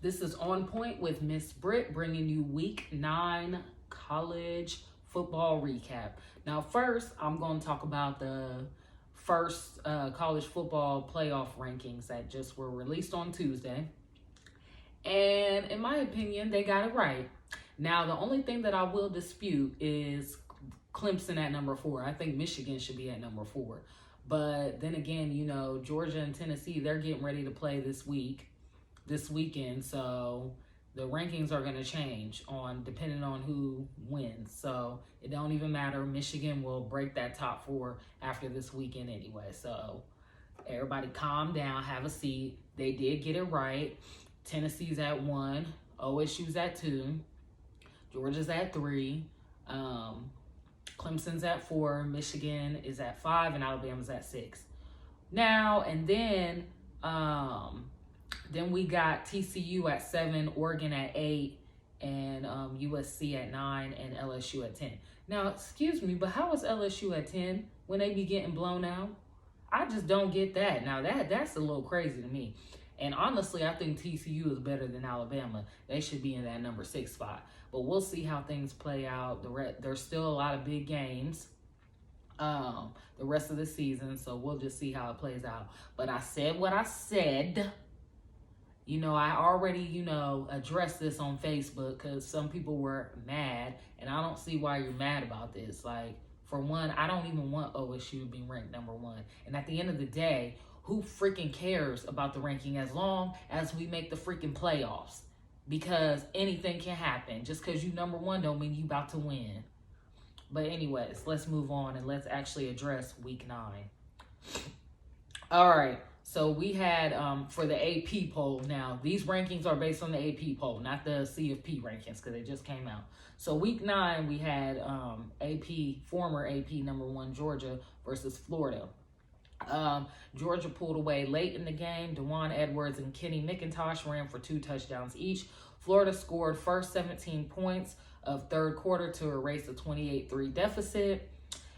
This is On Point with Miss Britt, bringing you Week 9 college football recap. Now, first, I'm going to talk about the first college football playoff rankings that just were released on Tuesday. And in my opinion, they got it right. Now, the only thing that I will dispute is Clemson at number 4. I think Michigan should be at number 4. But then again, you know, Georgia and Tennessee, they're getting ready to play this weekend. So the rankings are going to change depending on who wins. So it don't even matter. Michigan will break that top 4 after this weekend anyway. So everybody calm down, have a seat. They did get it right. Tennessee's at 1, OSU's at 2, Georgia's at 3, Clemson's at 4, Michigan is at 5, and Alabama's at 6. Now, and then we got TCU at 7, Oregon at 8, and USC at 9, and LSU at 10. Now, excuse me, but how is LSU at 10 when they be getting blown out? I just don't get that. Now, that's a little crazy to me. And honestly, I think TCU is better than Alabama. They should be in that number 6 spot. But we'll see how things play out. There's still a lot of big games the rest of the season, so we'll just see how it plays out. But I said what I said. You know, I already, addressed this on Facebook because some people were mad, and I don't see why you're mad about this. Like, for one, I don't even want OSU to be ranked number 1. And at the end of the day, who freaking cares about the ranking as long as we make the freaking playoffs? Because anything can happen. Just because you number 1 don't mean you about to win. But anyways, let's move on and let's actually address week 9. All right. So we had for the AP poll. Now, these rankings are based on the AP poll, not the CFP rankings because they just came out. So week 9, we had former AP number 1 Georgia versus Florida. Georgia pulled away late in the game. Dewan Edwards and Kenny McIntosh ran for 2 touchdowns each. Florida scored first 17 points of third quarter to erase a 28-3 deficit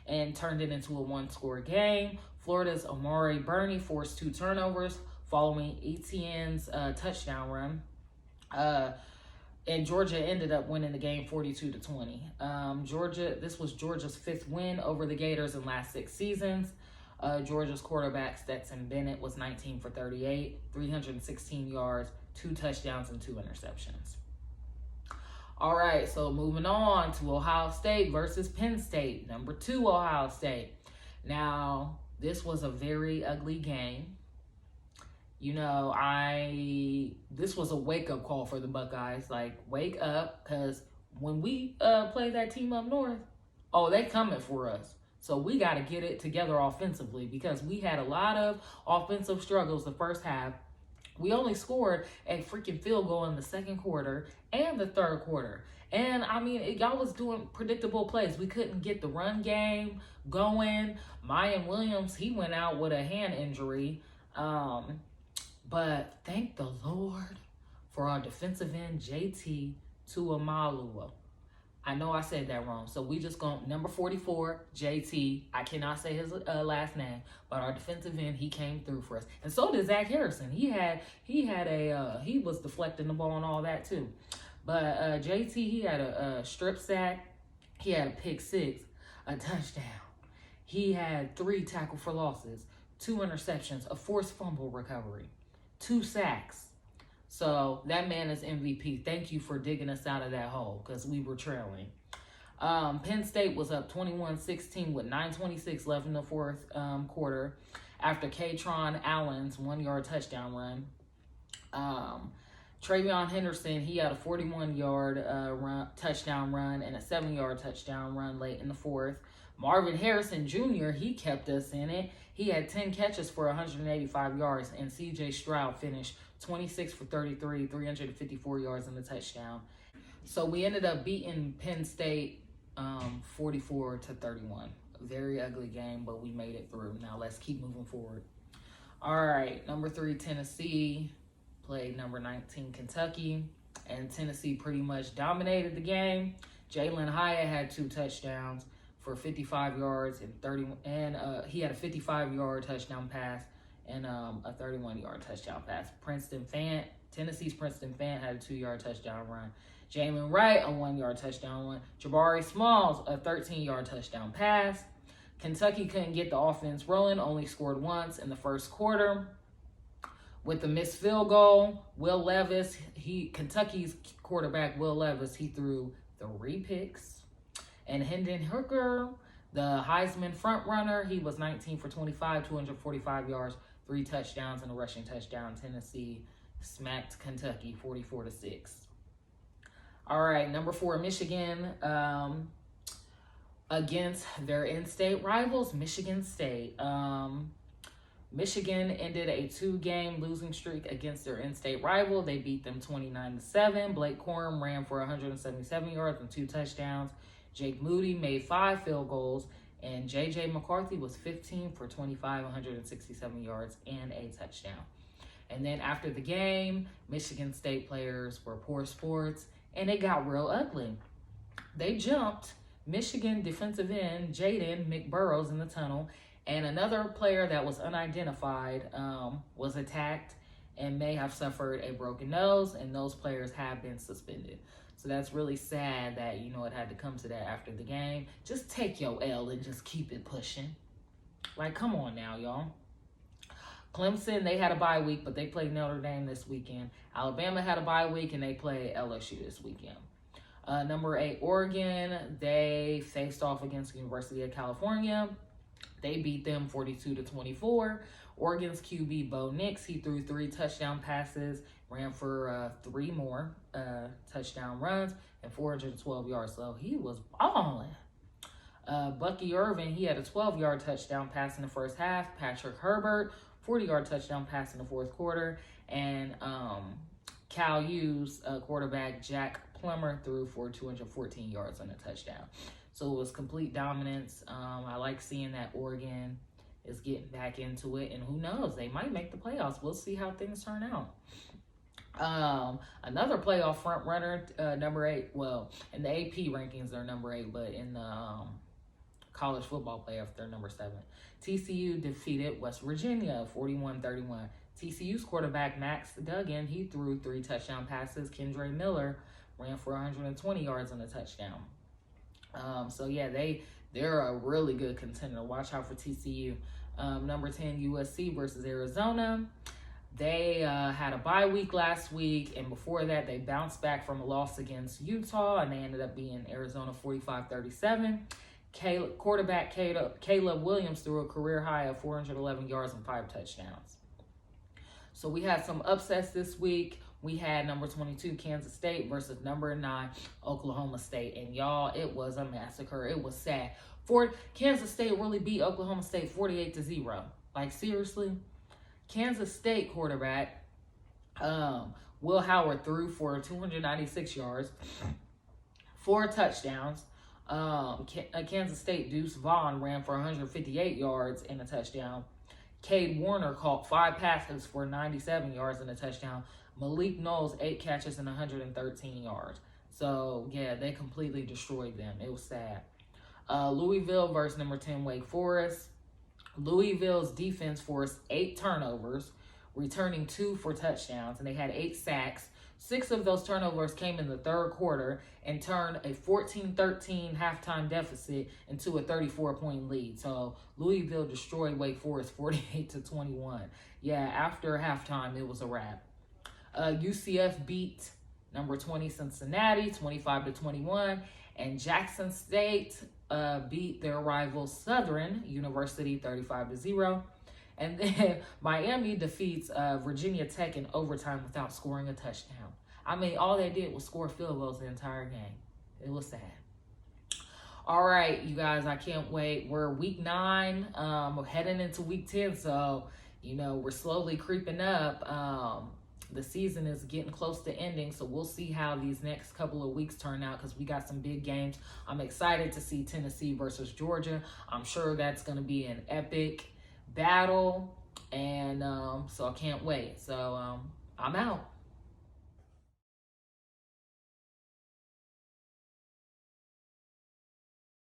and turned it into a 1-score game. Florida's Amari Burney forced 2 turnovers following Etienne's touchdown run. And Georgia ended up winning the game 42-20. This was Georgia's 5th win over the Gators in last 6 seasons. Georgia's quarterback, Stetson Bennett, was 19 for 38, 316 yards, 2 touchdowns, and 2 interceptions. All right, so moving on to Ohio State versus Penn State, number 2 Ohio State. Now, this was a very ugly game. This was a wake-up call for the Buckeyes. Like, wake up, because when we play that team up north, they coming for us. So we got to get it together offensively because we had a lot of offensive struggles the first half. We only scored a freaking field goal in the second quarter and the third quarter. And, y'all was doing predictable plays. We couldn't get the run game going. Mayan Williams, he went out with a hand injury. But thank the Lord for our defensive end, JT Tuimalua. I know I said that wrong. So we just going number 44, JT. I cannot say his last name, but our defensive end, he came through for us. And so did Zach Harrison. He was deflecting the ball and all that too. But JT, he had a strip sack. He had a pick 6, a touchdown. He had 3 tackle for losses, 2 interceptions, a forced fumble recovery, 2 sacks. So that man is MVP. Thank you for digging us out of that hole because we were trailing. Penn State was up 21-16 with 9:26 left in the fourth quarter after Katron Allen's 1-yard touchdown run. Travion Henderson, he had a 41-yard touchdown run and a 7-yard touchdown run late in the fourth. Marvin Harrison Jr., he kept us in it. He had 10 catches for 185 yards, and C.J. Stroud finished 26 for 33, 354 yards and a touchdown. So we ended up beating Penn State 44-31. A very ugly game, but we made it through. Now let's keep moving forward. All right, number 3, Tennessee played number 19, Kentucky, and Tennessee pretty much dominated the game. Jalen Hyatt had 2 touchdowns for 55 yards and he had a 55-yard touchdown pass and a 31-yard touchdown pass. Princeton Fant, Tennessee's Princeton Fan had a 2-yard touchdown run. Jalen Wright, a 1-yard touchdown run. Jabari Smalls, a 13-yard touchdown pass. Kentucky couldn't get the offense rolling, only scored once in the first quarter. With the missed field goal, Will Levis, Kentucky's quarterback, Will Levis, he threw 3 picks. And Hendon Hooker, the Heisman frontrunner, he was 19 for 25, 245 yards, 3 touchdowns, and a rushing touchdown. Tennessee smacked Kentucky 44-6. All right, number 4, Michigan against their in-state rivals, Michigan State. Michigan ended a 2-game losing streak against their in-state rival. They beat them 29-7. Blake Corum ran for 177 yards and 2 touchdowns. Jake Moody made 5 field goals, and J.J. McCarthy was 15 for 25, 167 yards, and a touchdown. And then after the game, Michigan State players were poor sports, and it got real ugly. They jumped Michigan defensive end Jaden McBurrows in the tunnel, and another player that was unidentified was attacked and may have suffered a broken nose, and those players have been suspended. So that's really sad that, it had to come to that after the game. Just take your L and just keep it pushing. Like, come on now, y'all. Clemson, they had a bye week, but they played Notre Dame this weekend. Alabama had a bye week, and they played LSU this weekend. Number 8, Oregon, they faced off against the University of California. They beat them 42-24. Oregon's QB, Bo Nix, he threw 3 touchdown passes, ran for 3 more touchdown runs, and 412 yards. So he was balling. Bucky Irvin, he had a 12-yard touchdown pass in the first half. Patrick Herbert, 40-yard touchdown pass in the fourth quarter. And Cal U's quarterback, Jack Plummer, threw for 214 yards and a touchdown. So it was complete dominance. I like seeing that Oregon is getting back into it. And who knows, they might make the playoffs. We'll see how things turn out. Another playoff front runner, number 8. Well, in the AP rankings, they're number 8. But in the college football playoff, they're number 7. TCU defeated West Virginia 41-31. TCU's quarterback, Max Duggan, he threw 3 touchdown passes. Kendre Miller ran for 120 yards and a touchdown. So yeah, they're a really good contender. Watch out for TCU. Number 10, USC versus Arizona. They had a bye week last week, and before that, they bounced back from a loss against Utah, and they ended up being Arizona 45-37. Quarterback Caleb Williams threw a career high of 411 yards and 5 touchdowns. So we had some upsets this week. We had number 22, Kansas State versus number 9, Oklahoma State. And y'all, it was a massacre. It was sad. Kansas State really beat Oklahoma State 48-0. Like, seriously? Kansas State quarterback, Will Howard, threw for 296 yards, 4 touchdowns. Kansas State Deuce Vaughn ran for 158 yards and a touchdown. Cade Warner caught 5 passes for 97 yards and a touchdown. Malik Knowles, 8 catches and 113 yards. So, yeah, they completely destroyed them. It was sad. Louisville versus number 10, Wake Forest. Louisville's defense forced 8 turnovers, returning 2 for touchdowns, and they had 8 sacks. 6 of those turnovers came in the third quarter and turned a 14-13 halftime deficit into a 34-point lead. So Louisville destroyed Wake Forest 48-21. Yeah, after halftime, it was a wrap. UCF beat number 20 Cincinnati 25-21, and Jackson State beat their rival Southern University 35-0. And then Miami defeats Virginia Tech in overtime without scoring a touchdown. I mean, all they did was score field goals the entire game. It was sad. All right, you guys, I can't wait. We're week 9. We're heading into week 10, so, we're slowly creeping up. The season is getting close to ending, so we'll see how these next couple of weeks turn out because we got some big games. I'm excited to see Tennessee versus Georgia. I'm sure that's going to be an epic battle, and so I can't wait. So I'm out.